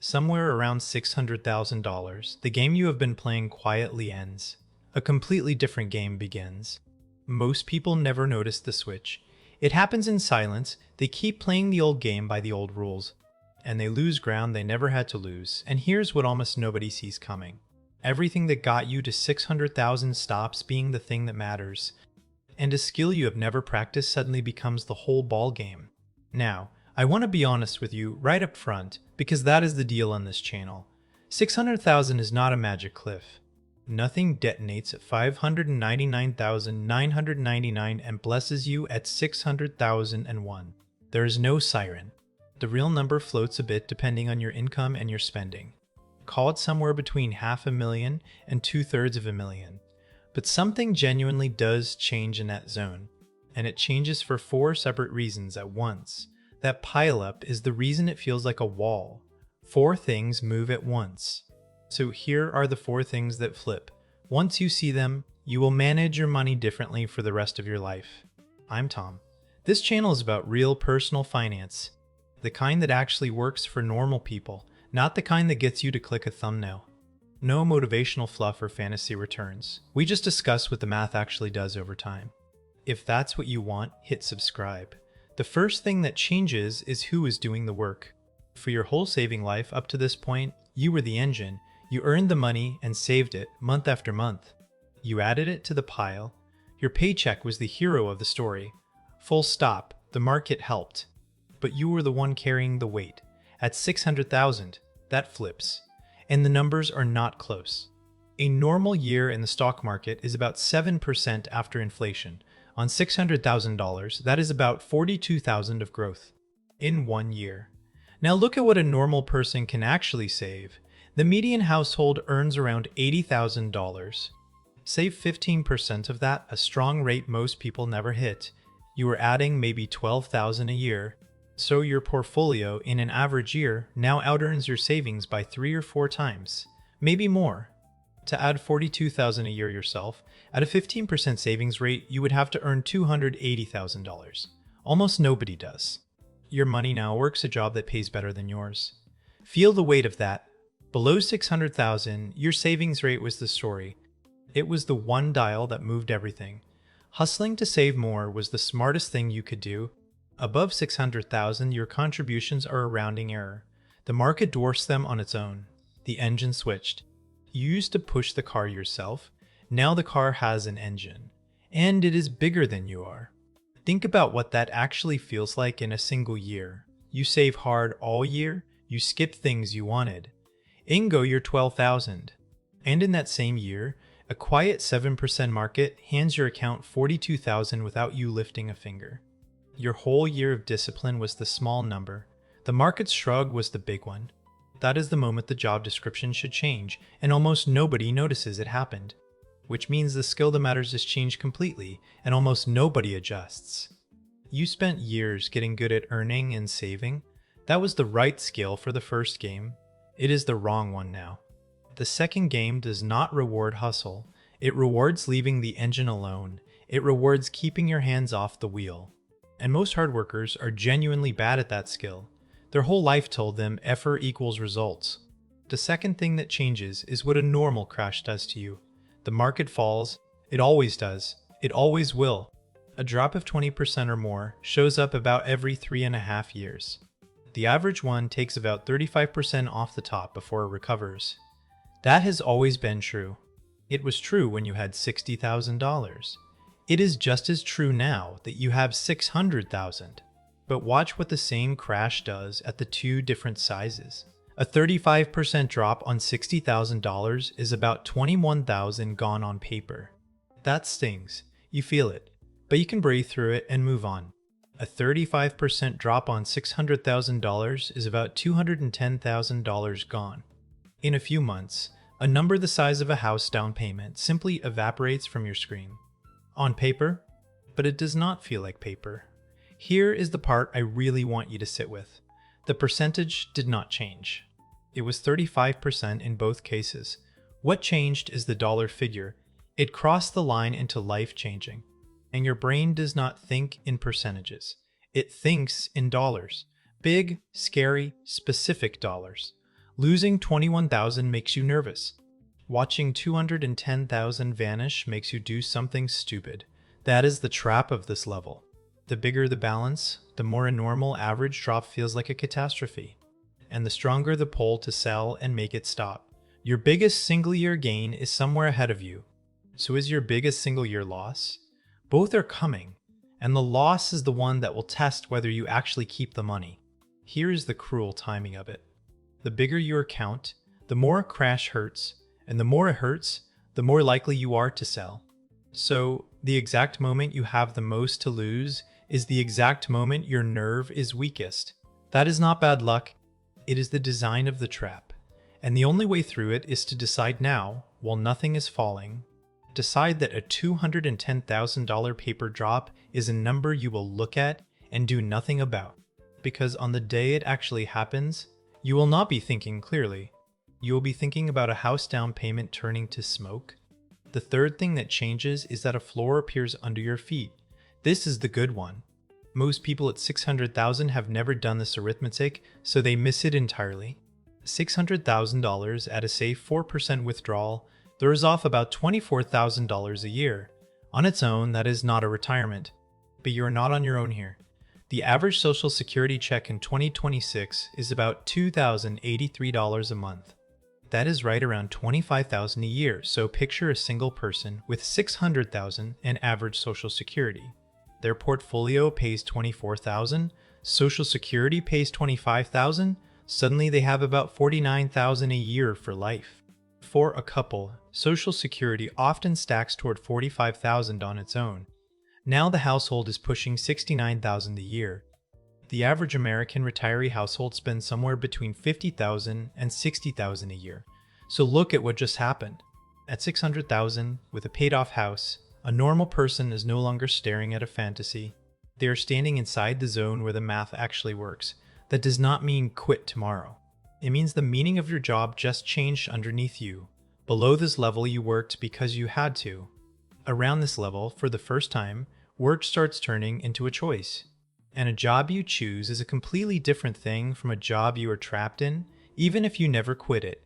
Somewhere around $600,000, the game you have been playing quietly ends. A completely different game begins. Most people never notice the switch. It happens in silence. They keep playing the old game by the old rules, and they lose ground they never had to lose. And here's what almost nobody sees coming. Everything that got you to 600,000 stops being the thing that matters, and a skill you have never practiced suddenly becomes the whole ball game. Now, I want to be honest with you right up front, because that is the deal on this channel. 600,000 is not a magic cliff. Nothing detonates at 599,999 and blesses you at 600,001. There is no siren. The real number floats a bit depending on your income and your spending. Call it somewhere between $500,000 and $250,000. But something genuinely does change in that zone, and it changes for 4 separate reasons at once. That pileup is the reason it feels like a wall. 4 things move at once. So here are the 4 things that flip. Once you see them, you will manage your money differently for the rest of your life. I'm Tom. This channel is about real personal finance, the kind that actually works for normal people, not the kind that gets you to click a thumbnail. No motivational fluff or fantasy returns. We just discuss what the math actually does over time. If that's what you want, hit subscribe. The first thing that changes is who is doing the work. For your whole saving life up to this point, you were the engine. You earned the money and saved it month after month. You added it to the pile. Your paycheck was the hero of the story. Full stop. The market helped. But you were the one carrying the weight. At 600,000, that flips. And the numbers are not close. A normal year in the stock market is about 7% after inflation. On $600,000, that is about 42,000 of growth in 1 year. Now look at what a normal person can actually save. The median household earns around $80,000. Save 15% of that, a strong rate most people never hit. You are adding maybe $12,000 a year. So your portfolio in an average year now out-earns your savings by 3 or 4 times, maybe more. To add $42,000 a year yourself, at a 15% savings rate, you would have to earn $280,000. Almost nobody does. Your money now works a job that pays better than yours. Feel the weight of that. Below 600,000, your savings rate was the story. It was the one dial that moved everything. Hustling to save more was the smartest thing you could do. Above 600,000, your contributions are a rounding error. The market dwarfs them on its own. The engine switched. You used to push the car yourself. Now the car has an engine. And it is bigger than you are. Think about what that actually feels like in a single year. You save hard all year. You skip things you wanted. In go your 12,000. And in that same year, a quiet 7% market hands your account 42,000 without you lifting a finger. Your whole year of discipline was the small number. The market's shrug was the big one. That is the moment the job description should change, and almost nobody notices it happened. Which means the skill that matters is changed completely, and almost nobody adjusts. You spent years getting good at earning and saving. That was the right skill for the first game. It is the wrong one now. The second game does not reward hustle. It rewards leaving the engine alone. It rewards keeping your hands off the wheel. And most hard workers are genuinely bad at that skill. Their whole life told them effort equals results. The second thing that changes is what a normal crash does to you. The market falls. It always does. It always will. A drop of 20% or more shows up about every 3.5 years. The average one takes about 35% off the top before it recovers. That has always been true. It was true when you had $60,000. It is just as true now that you have 600,000. But watch what the same crash does at the 2 different sizes. A 35% drop on $60,000 is about 21,000 gone on paper. That stings. You feel it. But you can breathe through it and move on. A 35% drop on $600,000 is about $210,000 gone. In a few months, a number the size of a house down payment simply evaporates from your screen. On paper, but it does not feel like paper. Here is the part I really want you to sit with. The percentage did not change. It was 35% in both cases. What changed is the dollar figure. It crossed the line into life-changing. And your brain does not think in percentages. It thinks in dollars. Big, scary, specific dollars. Losing 21,000 makes you nervous. Watching 210,000 vanish makes you do something stupid. That is the trap of this level. The bigger the balance, the more a normal average drop feels like a catastrophe. And the stronger the pull to sell and make it stop. Your biggest single-year gain is somewhere ahead of you. So is your biggest single-year loss? Both are coming, and the loss is the one that will test whether you actually keep the money. Here is the cruel timing of it. The bigger your account, the more a crash hurts, and the more it hurts, the more likely you are to sell. So, the exact moment you have the most to lose is the exact moment your nerve is weakest. That is not bad luck, it is the design of the trap. And the only way through it is to decide now, while nothing is falling. Decide that a $210,000 paper drop is a number you will look at and do nothing about. Because on the day it actually happens, you will not be thinking clearly. You will be thinking about a house down payment turning to smoke. The third thing that changes is that a floor appears under your feet. This is the good one. Most people at 600,000 have never done this arithmetic, so they miss it entirely. $600,000 at a safe 4% withdrawal throws off about $24,000 a year. On its own, that is not a retirement. But you are not on your own here. The average Social Security check in 2026 is about $2,083 a month. That is right around $25,000 a year, so picture a single person with $600,000 in average Social Security. Their portfolio pays $24,000, Social Security pays $25,000, suddenly they have about $49,000 a year for life. For a couple, Social Security often stacks toward $45,000 on its own. Now the household is pushing $69,000 a year. The average American retiree household spends somewhere between $50,000 and $60,000 a year. So look at what just happened. At $600,000, with a paid-off house, a normal person is no longer staring at a fantasy. They are standing inside the zone where the math actually works. That does not mean quit tomorrow. It means the meaning of your job just changed underneath you. Below this level, you worked because you had to. Around this level, for the first time, work starts turning into a choice. And a job you choose is a completely different thing from a job you are trapped in, even if you never quit it.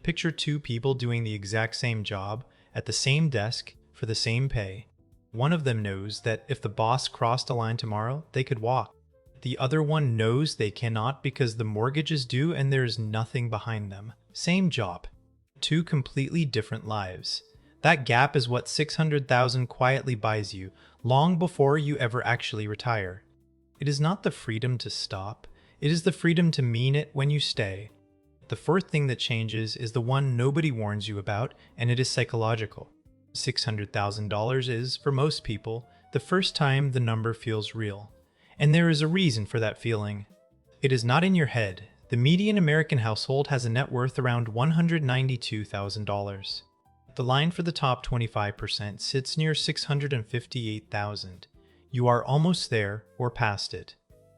Picture two people doing the exact same job, at the same desk, for the same pay. One of them knows that if the boss crossed a line tomorrow, they could walk. The other one knows they cannot because the mortgage is due and there is nothing behind them. Same job. Two completely different lives. That gap is what 600,000 quietly buys you, long before you ever actually retire. It is not the freedom to stop, it is the freedom to mean it when you stay. The fourth thing that changes is the one nobody warns you about, and it is psychological. $600,000 is, for most people, the first time the number feels real. And there is a reason for that feeling. It is not in your head. The median American household has a net worth around $192,000. The line for the top 25% sits near $658,000. You are almost there or past it.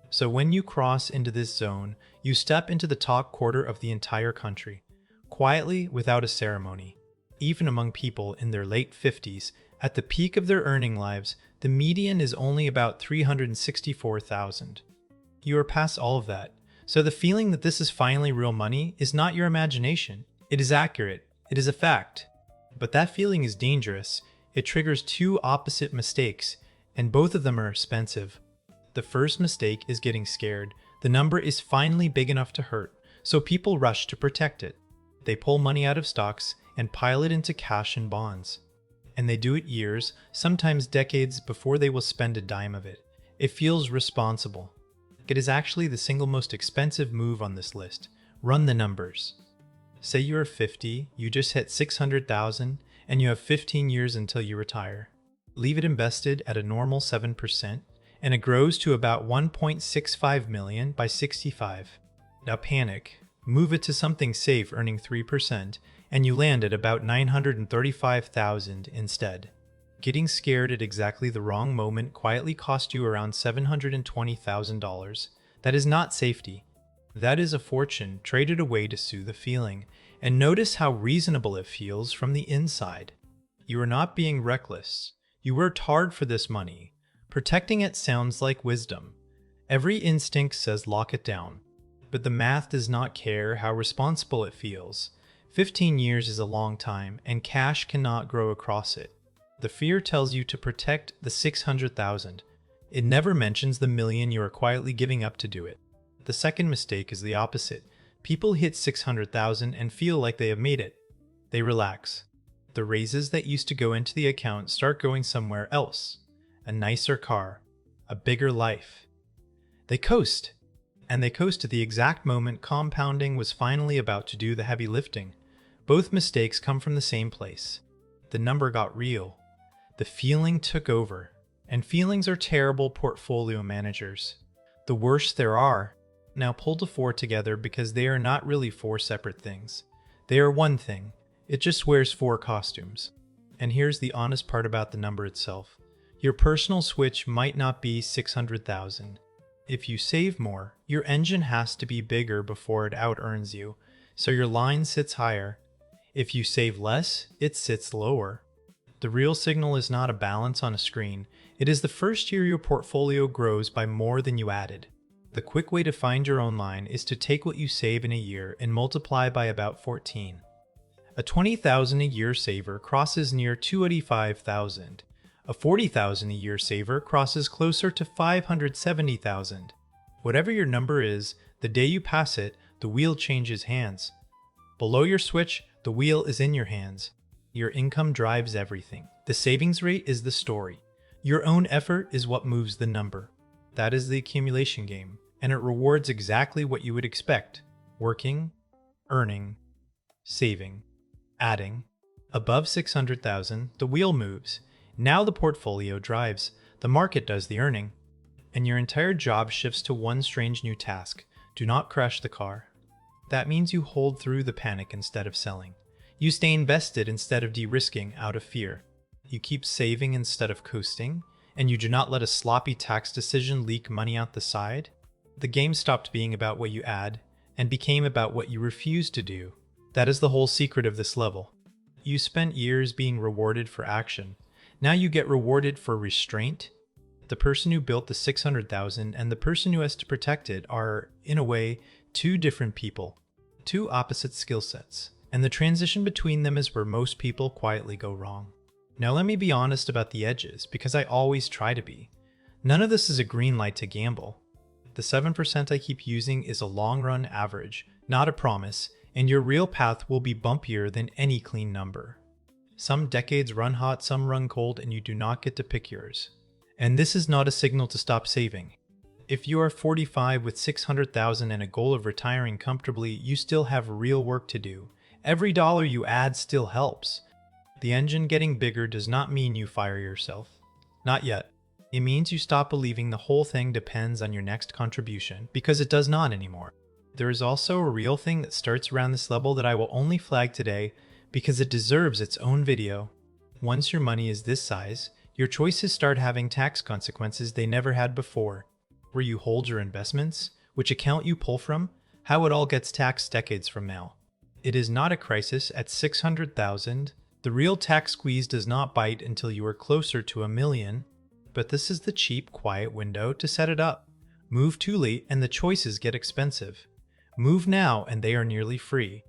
So when you cross into this zone, you step into the top quarter of the entire country, quietly without a ceremony. Even among people in their late 50s, at the peak of their earning lives, the median is only about $364,000. You are past all of that, so the feeling that this is finally real money is not your imagination. It is accurate. It is a fact. But that feeling is dangerous. It triggers two opposite mistakes, and both of them are expensive. The first mistake is getting scared. The number is finally big enough to hurt, so people rush to protect it. They pull money out of stocks and pile it into cash and bonds. And they do it years, sometimes decades before they will spend a dime of it. It feels responsible. It is actually the single most expensive move on this list. Run the numbers. Say you are 50, you just hit 600,000, and you have 15 years until you retire. Leave it invested at a normal 7%, and it grows to about 1.65 million by 65. Now panic. Move it to something safe earning 3%, and you land at about 935,000 instead. Getting scared at exactly the wrong moment quietly cost you around $720,000. That is not safety. That is a fortune traded away to soothe the feeling, and notice how reasonable it feels from the inside. You are not being reckless. You worked hard for this money. Protecting it sounds like wisdom. Every instinct says lock it down. But the math does not care how responsible it feels. 15 years is a long time, and cash cannot grow across it. The fear tells you to protect the 600,000. It never mentions the million you are quietly giving up to do it. The second mistake is the opposite. People hit 600,000 and feel like they have made it. They relax. The raises that used to go into the account start going somewhere else. A nicer car. A bigger life. They coast. And they coast at the exact moment compounding was finally about to do the heavy lifting. Both mistakes come from the same place. The number got real. The feeling took over. And feelings are terrible portfolio managers. The worst there are. Now pull the four together because they are not really four separate things. They are one thing. It just wears four costumes. And here's the honest part about the number itself. Your personal switch might not be 600,000. If you save more, your engine has to be bigger before it out-earns you, so your line sits higher. If you save less, it sits lower. The real signal is not a balance on a screen. It is the first year your portfolio grows by more than you added. The quick way to find your own line is to take what you save in a year and multiply by about 14. A 20,000 a year saver crosses near 285,000. A 40,000 a year saver crosses closer to 570,000. Whatever your number is, the day you pass it, the wheel changes hands. Below your switch, the wheel is in your hands. Your income drives everything. The savings rate is the story. Your own effort is what moves the number. That is the accumulation game, and it rewards exactly what you would expect. Working, earning, saving, adding. Above 600,000, the wheel moves. Now the portfolio drives, the market does the earning, and your entire job shifts to one strange new task. Do not crash the car. That means you hold through the panic instead of selling. You stay invested instead of de-risking out of fear. You keep saving instead of coasting, and you do not let a sloppy tax decision leak money out the side. The game stopped being about what you add and became about what you refuse to do. That is the whole secret of this level. You spent years being rewarded for action. Now you get rewarded for restraint. The person who built the 600,000 and the person who has to protect it are, in a way, two different people, two opposite skill sets, and the transition between them is where most people quietly go wrong. Now let me be honest about the edges, because I always try to be. None of this is a green light to gamble. The 7% I keep using is a long-run average, not a promise, and your real path will be bumpier than any clean number. Some decades run hot, some run cold, and you do not get to pick yours. And this is not a signal to stop saving. If you are 45 with 600,000 and a goal of retiring comfortably, you still have real work to do. Every dollar you add still helps. The engine getting bigger does not mean you fire yourself. Not yet. It means you stop believing the whole thing depends on your next contribution, because it does not anymore. There is also a real thing that starts around this level that I will only flag today because it deserves its own video. Once your money is this size, your choices start having tax consequences they never had before. Where you hold your investments, which account you pull from, how it all gets taxed decades from now. It is not a crisis at 600,000. The real tax squeeze does not bite until you are closer to $1 million, but this is the cheap, quiet window to set it up. Move too late and the choices get expensive. Move now and they are nearly free.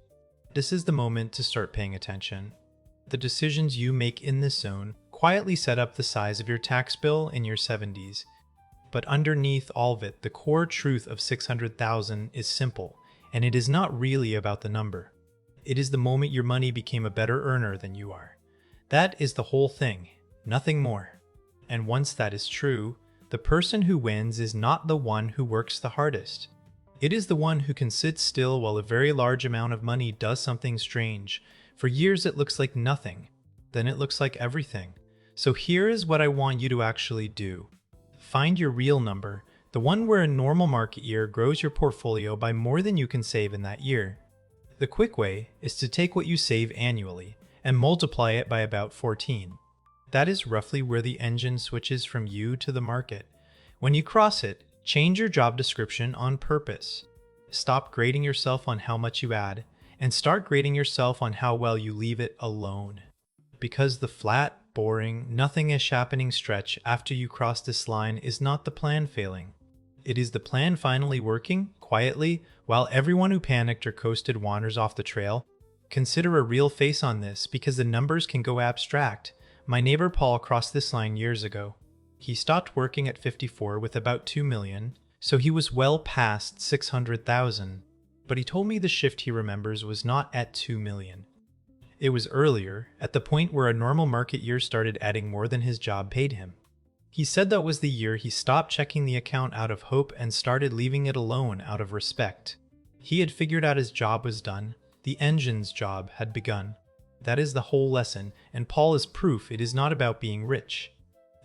This is the moment to start paying attention. The decisions you make in this zone quietly set up the size of your tax bill in your 70s. But underneath all of it, the core truth of 600,000 is simple, and it is not really about the number. It is the moment your money became a better earner than you are. That is the whole thing, nothing more. And once that is true, the person who wins is not the one who works the hardest. It is the one who can sit still while a very large amount of money does something strange. For years it looks like nothing, then it looks like everything. So here is what I want you to actually do. Find your real number, the one where a normal market year grows your portfolio by more than you can save in that year. The quick way is to take what you save annually and multiply it by about 14. That is roughly where the engine switches from you to the market. When you cross it, change your job description on purpose. Stop grading yourself on how much you add, and start grading yourself on how well you leave it alone. Because the flat, boring, nothing is happening stretch after you cross this line is not the plan failing. It is the plan finally working, quietly, while everyone who panicked or coasted wanders off the trail? Consider a real face on this, because the numbers can go abstract. My neighbor Paul crossed this line years ago. He stopped working at 54 with about 2 million, so he was well past 600,000. But he told me the shift he remembers was not at 2 million. It was earlier, at the point where a normal market year started adding more than his job paid him. He said that was the year he stopped checking the account out of hope and started leaving it alone out of respect. He had figured out his job was done. The engine's job had begun. That is the whole lesson, and Paul is proof it is not about being rich.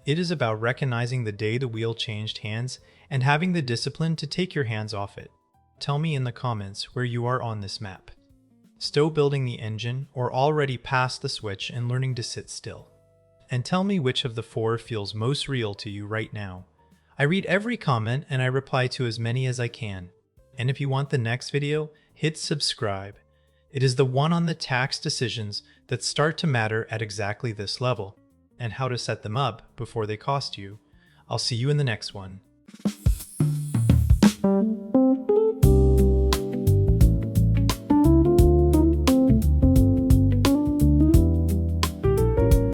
It is about recognizing the day the wheel changed hands and having the discipline to take your hands off it. Tell me in the comments where you are on this map. Still building the engine, or already past the switch and learning to sit still? And tell me which of the four feels most real to you right now. I read every comment and I reply to as many as I can. And if you want the next video, hit subscribe. It is the one on the tax decisions that start to matter at exactly this level, and how to set them up before they cost you. I'll see you in the next one.